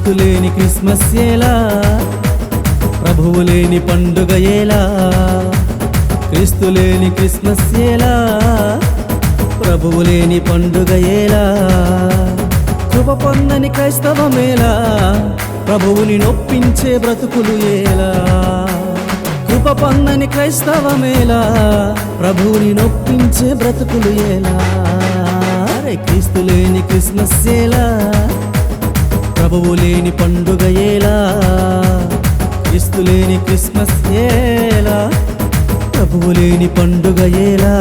క్రీస్తు లేని క్రిస్మస్ ఎలా, ప్రభువు లేని పండుగ ఎలా. క్రీస్తు లేని క్రిస్మస్ ఎలా, ప్రభువు లేని పండుగ ఎలా. కృప పొందని క్రైస్తవమేలా, ప్రభువుని నొప్పించే బ్రతుకులు ఎలా. కృప పొందని క్రైస్తవమేలా, ప్రభువుని నొప్పించే బ్రతుకులు ఎలా. క్రీస్తు లేని క్రిస్మస్ ఎలా, ప్రభువు లేని పండుగ ఎలా. క్రీస్తు లేని క్రిస్మస్ ఎలా, ప్రభువు లేని పండుగ ఎలా.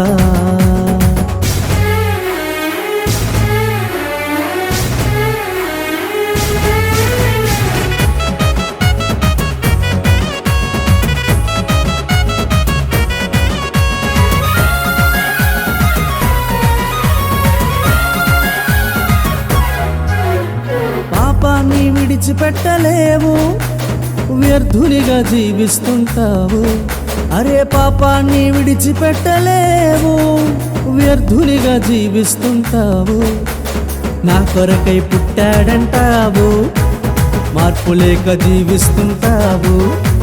పాపాన్ని విడిచిపెట్టలేవు, వ్యర్థునిగా జీవిస్తుంటావు. అరే పాపాన్ని విడిచిపెట్టలేవు, వ్యర్థునిగా జీవిస్తుంటావు. నా కొరకై పుట్టాడంటావు, మార్పు లేక జీవిస్తుంటావు.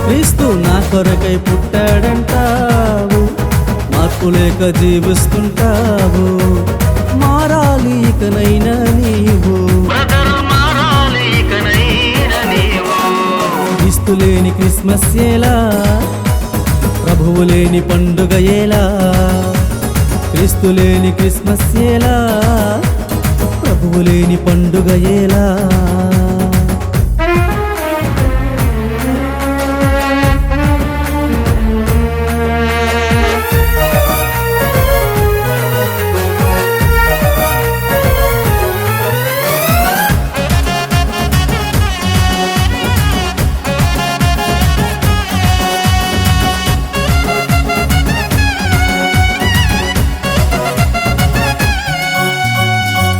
క్రీస్తు నా కొరకై పుట్టాడంటావు, మార్పు లేక జీవిస్తుంటావు. మారాలి ఇకనైనా నీవు, క్రీస్తు లేని క్రిస్మస్ ఎలా, ప్రభువు లేని పండుగ ఎలా. క్రీస్తు లేని క్రిస్మస్ ఎలా, ప్రభువు లేని పండుగ ఎలా.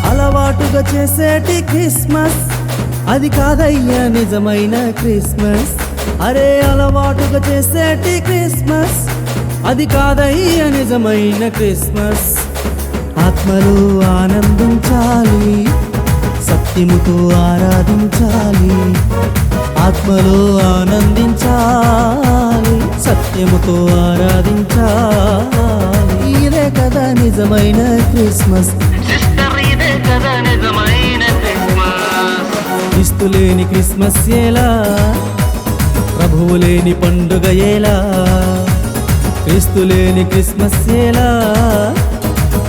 అలవాటుగా చేసేటి క్రిస్మస్ అది కాదయ్యా నిజమైన క్రిస్మస్. అరే అలవాటుగా చేసేటి క్రిస్మస్ అది కాదయ్యా నిజమైన క్రిస్మస్. ఆత్మలో ఆనందించాలి, సత్యముతో ఆరాధించాలి. ఆత్మలో ఆనందించాలి, సత్యముతో ఆరాధించాలి. ఇదే కదా నిజమైన క్రిస్మస్. క్రీస్తు లేని క్రిస్మస్ ఎలా, ప్రభువు లేని పండుగ ఎలా. క్రీస్తు లేని క్రిస్మస్ ఎలా,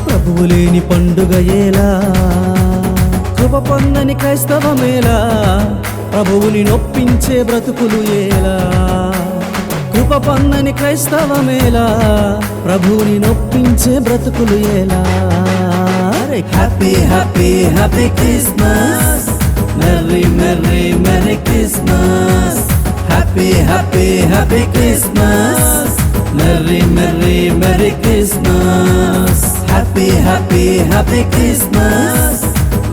ప్రభువు లేని పండుగ ఎలా. కృప పొందని క్రైస్తవమేలా, ప్రభువుని నొప్పించే బ్రతుకులు ఎలా. కృప పొందని క్రైస్తవమేలా, ప్రభువుని నొప్పించే బ్రతుకులు ఎలా. Happy happy happy Christmas, merry merry merry Christmas. Happy happy happy Christmas, merry merry merry Christmas. Happy happy happy Christmas,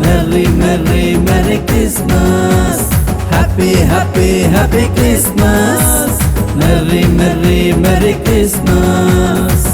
merry merry merry Christmas. Happy happy happy Christmas, merry merry merry Christmas.